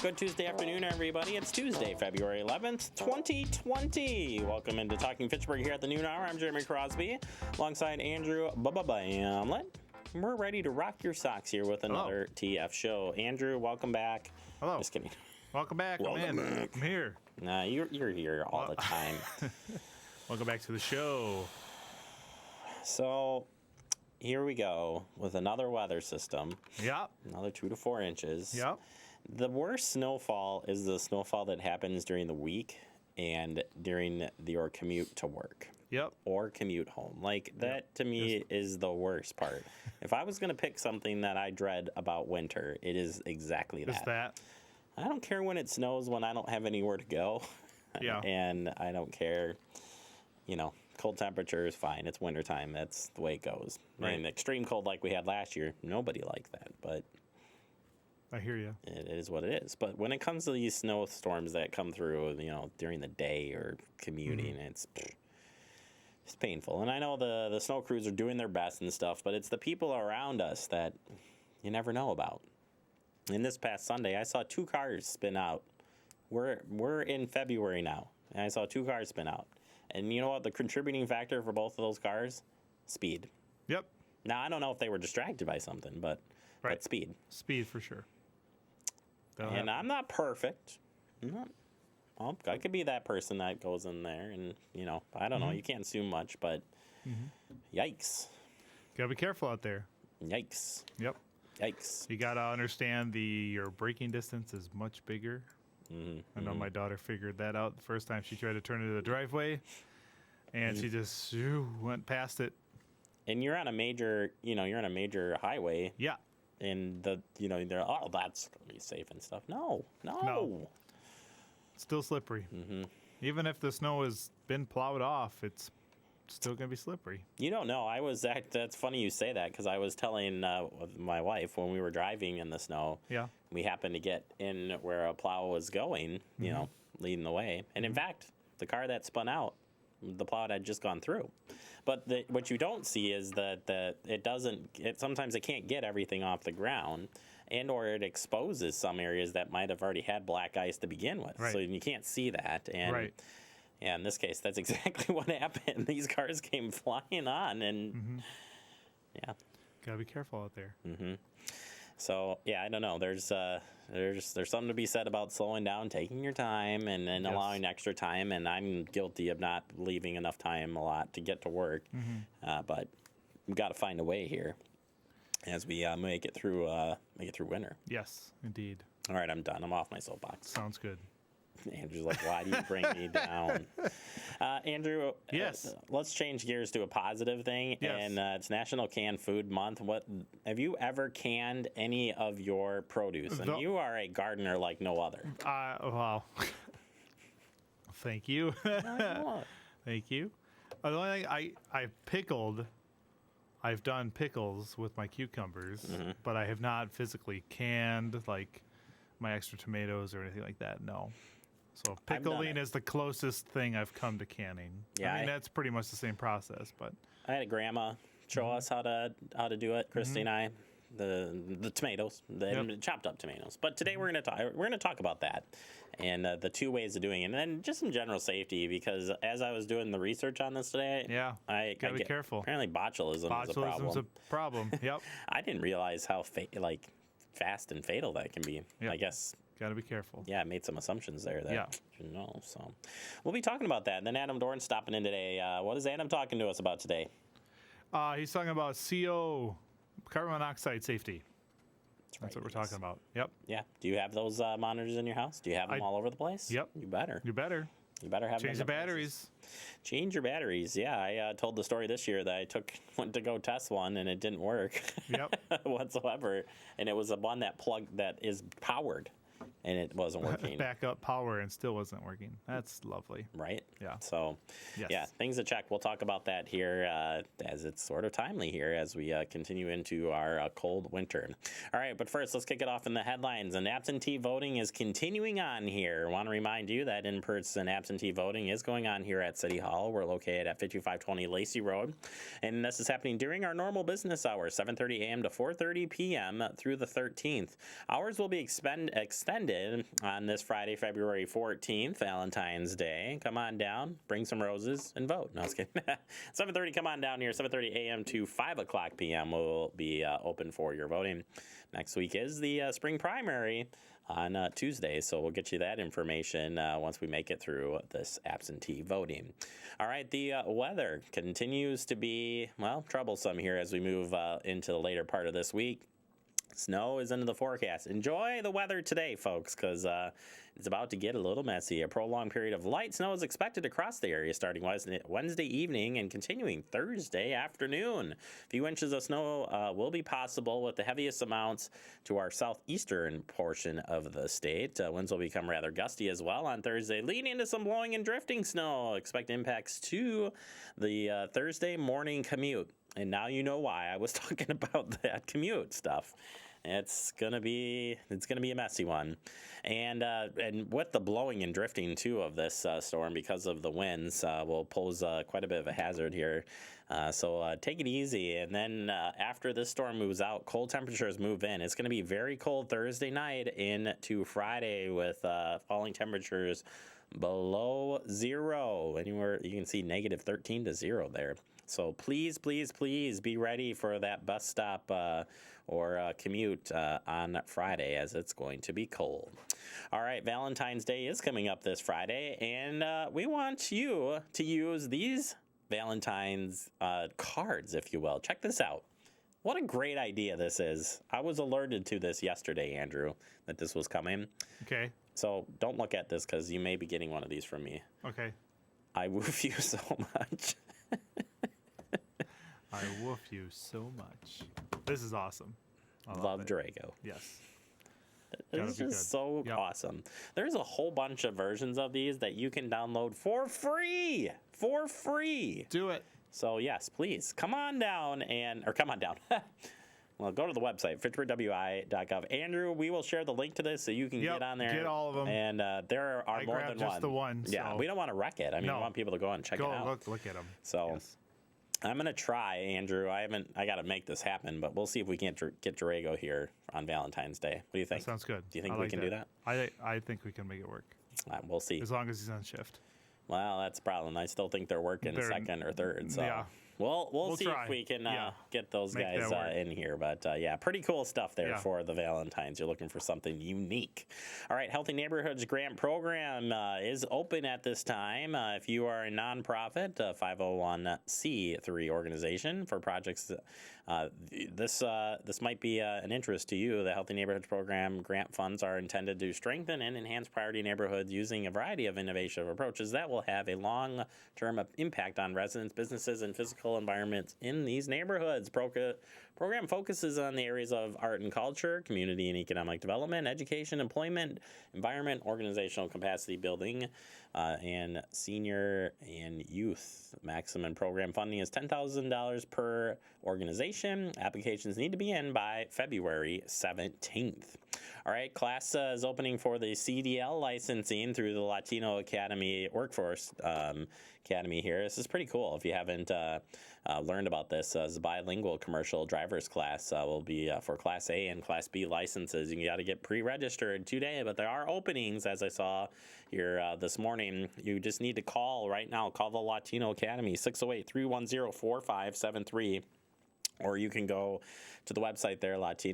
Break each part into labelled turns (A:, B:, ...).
A: Good Tuesday afternoon, everybody. It's Tuesday, February 11th, 2020. Welcome into Talking Fitchburg here at the noon hour. I'm Jeremy Crosby, alongside Andrew Bamlet. We're ready to rock your socks here with another TF show. Andrew, welcome back.
B: Hello.
A: Just kidding.
B: Welcome back.
A: Welcome back.
B: I'm here.
A: Nah, you're here all the time.
B: Welcome back to the show.
A: So, here we go with another weather system.
B: Yep.
A: Another 2 to 4 inches.
B: Yep.
A: The worst snowfall is the snowfall that happens during the week and during your commute to work.
B: Yep.
A: Or commute home. Like, that to me is the worst part. If I was going to pick something that I dread about winter, it is exactly that.
B: Is that?
A: I don't care when it snows when I don't have anywhere to go.
B: Yeah.
A: And I don't care, cold temperature is fine. It's wintertime. That's the way it goes.
B: Right.
A: And extreme cold like we had last year, nobody liked that. But
B: I hear you.
A: it is what it is. But when it comes to these snowstorms that come through, during the day or commuting, it's painful. And I know the snow crews are doing their best and stuff, but it's the people around us that you never know about. And this past Sunday, I saw 2 cars spin out. We're in February now, and I saw 2 cars spin out. And you know what? The contributing factor for both of those cars? Speed.
B: Yep.
A: Now, I don't know if they were distracted by something, but speed.
B: Speed for sure.
A: And I'm not perfect. I could be that person that goes in there and, I don't know. You can't assume much, but yikes.
B: Gotta be careful out there.
A: Yikes.
B: Yep.
A: Yikes.
B: You gotta understand your braking distance is much bigger. I know my daughter figured that out the first time she tried to turn into the driveway, and she just went past it.
A: And you're on a major, major highway.
B: Yeah.
A: And they're, that's going to be safe and stuff. No.
B: It's still slippery. Even if the snow has been plowed off, it's still going to be slippery.
A: You don't know. That's funny you say that, because I was telling my wife when we were driving in the snow. Yeah. We happened to get in where a plow was going, leading the way. And in fact, the car that spun out, the plow had just gone through. But what you don't see is that sometimes it can't get everything off the ground, and or it exposes some areas that might have already had black ice to begin with.
B: Right.
A: So you can't see that. And yeah, in this case, that's exactly what happened. These cars came flying on, and yeah.
B: Gotta be careful out there.
A: So yeah, I don't know. There's something to be said about slowing down, taking your time, and then allowing extra time. And I'm guilty of not leaving enough time a lot to get to work. But we've got to find a way here as we make it through winter.
B: Yes, indeed.
A: All right, I'm done. I'm off my soapbox.
B: Sounds good.
A: Andrew's like, why do you bring me down? Andrew,
B: yes.
A: Let's change gears to a positive thing.
B: Yes.
A: And it's National Canned Food Month. Have you ever canned any of your produce? And you are a gardener like no other.
B: Wow. Thank you. Thank you. The only thing I've done pickles with my cucumbers, but I have not physically canned like my extra tomatoes or anything like that. No. So pickling is the closest thing I've come to canning. Yeah, I mean, that's pretty much the same process. But
A: I had a grandma show us how to do it. Christy and I, the tomatoes, the chopped up tomatoes. But today we're gonna talk about that and the 2 ways of doing it, and then just some general safety, because as I was doing the research on this today, I gotta be careful. Apparently, botulism is a problem.
B: Botulism's a problem. Yep.
A: I didn't realize how fast and fatal that can be. Yep. I guess.
B: Got to be careful.
A: Yeah, I made some assumptions there that you didn't know. So we'll be talking about that. And then Adam Dorn's stopping in today. What is Adam talking to us about today?
B: He's talking about CO, carbon monoxide safety. That's what we're talking about. Yep.
A: Yeah. Do you have those monitors in your house? Do you have them all over the place?
B: Yep.
A: You better.
B: You better.
A: You better have
B: change the batteries.
A: Change your batteries. Yeah, I told the story this year that I went to go test one and it didn't work.
B: Yep.
A: whatsoever. And it was a one that is powered. And it wasn't working.
B: Backup power and still wasn't working. That's lovely.
A: Right?
B: Yeah.
A: So, things to check. We'll talk about that here as it's sort of timely here as we continue into our cold winter. All right, but first, let's kick it off in the headlines. And absentee voting is continuing on here. I want to remind you that in-person absentee voting is going on here at City Hall. We're located at 5520 Lacey Road. And this is happening during our normal business hours, 7:30 a.m. to 4:30 p.m. through the 13th. Hours will be extended extended on this Friday, February 14th, Valentine's Day. Come on down, bring some roses, and vote. No, I was kidding. 7:30, come on down here. 7:30 a.m. to 5 o'clock p.m. will be open for your voting. Next week is the spring primary on Tuesday, so we'll get you that information once we make it through this absentee voting. All right, the weather continues to be, well, troublesome here as we move into the later part of this week. Snow is into the forecast. Enjoy the weather today, folks, because it's about to get a little messy. A prolonged period of light snow is expected across the area starting Wednesday evening and continuing Thursday afternoon. A few inches of snow will be possible, with the heaviest amounts to our southeastern portion of the state. Winds will become rather gusty as well on Thursday, leading into some blowing and drifting snow. Expect impacts to the Thursday morning commute. And now you know why I was talking about that commute stuff. It's gonna be a messy one, and with the blowing and drifting too of this storm, because of the winds, will pose quite a bit of a hazard here. So take it easy, and then after this storm moves out, cold temperatures move in. It's going to be very cold Thursday night into Friday, with falling temperatures below zero. Anywhere you can see negative 13 to 0 there. So please, please, please be ready for that bus stop or commute on Friday, as it's going to be cold. All right, Valentine's Day is coming up this Friday, and we want you to use these Valentine's cards, if you will. Check this out. What a great idea this is. I was alerted to this yesterday, Andrew, that this was coming.
B: Okay.
A: So don't look at this, because you may be getting one of these from me.
B: Okay.
A: I woof you so much.
B: I woof you so much. This is awesome. I
A: love Durago.
B: Yes.
A: It's just so awesome. There's a whole bunch of versions of these that you can download for free. For free.
B: Do it.
A: So yes, please come on down come on down. Well, go to the website, fitchburgwi.gov. Andrew, we will share the link to this so you can get on there.
B: Get all of them.
A: And there are more than one.
B: Just the one.
A: Yeah,
B: so.
A: We don't want to wreck it. I mean, we want people to go and check it out.
B: Look at them.
A: So
B: yes.
A: I'm going to try, Andrew. I got to make this happen, but we'll see if we can't get Durago here on Valentine's Day. What do you think?
B: That sounds good.
A: Do you think we can do that?
B: I think we can make it work.
A: We'll see.
B: As long as he's on shift.
A: Well, that's a problem. I still think they're working second or third. So
B: yeah.
A: We'll see
B: try.
A: if we can get those guys in here. But yeah, pretty cool stuff there for the Valentines. You're looking for something unique. All right, Healthy Neighborhoods Grant Program is open at this time. If you are a nonprofit, 501c3 organization for projects, this might be an interest to you. The Healthy Neighborhoods Program grant funds are intended to strengthen and enhance priority neighborhoods using a variety of innovative approaches that will have a long-term impact on residents, businesses, and physical environments in these neighborhoods. Program focuses on the areas of art and culture, community and economic development, education, employment, environment, organizational capacity building, and senior and youth. Maximum program funding is $10,000 per organization. Applications need to be in by February 17th. All right, class is opening for the CDL licensing through the Latino Academy Workforce Academy here. This is pretty cool. If you haven't learned about this, the bilingual commercial driver's class will be for Class A and Class B licenses. You got to get pre-registered today, but there are openings, as I saw here this morning. You just need to call right now. Call the Latino Academy, 608-310-4573. Or you can go to the website there, wi.org.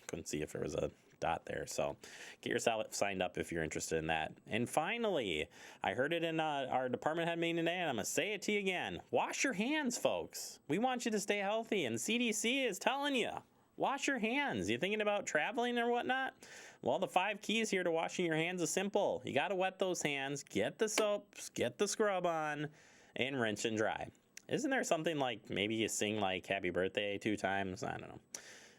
A: Couldn't see if there was a dot there. So get yourself signed up if you're interested in that. And finally, I heard it in our department head meeting today, and I'm going to say it to you again. Wash your hands, folks. We want you to stay healthy, and CDC is telling you, wash your hands. You thinking about traveling or whatnot? Well, the 5 keys here to washing your hands is simple. You got to wet those hands, get the soaps, get the scrub on, and rinse and dry. Isn't there something like maybe you sing like happy birthday 2 times? I don't know.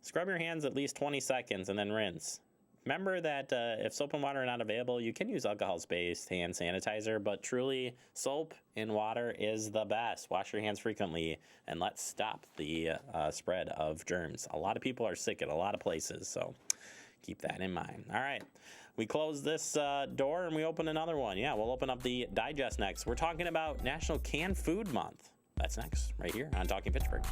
A: Scrub your hands at least 20 seconds and then rinse. Remember that if soap and water are not available, you can use alcohol-based hand sanitizer, but truly soap and water is the best. Wash your hands frequently, and let's stop the spread of germs. A lot of people are sick at a lot of places, so keep that in mind. All right. We close this door and we open another one. Yeah, we'll open up the digest next. We're talking about National Canned Food Month. That's next, right here on Talking Fitchburg.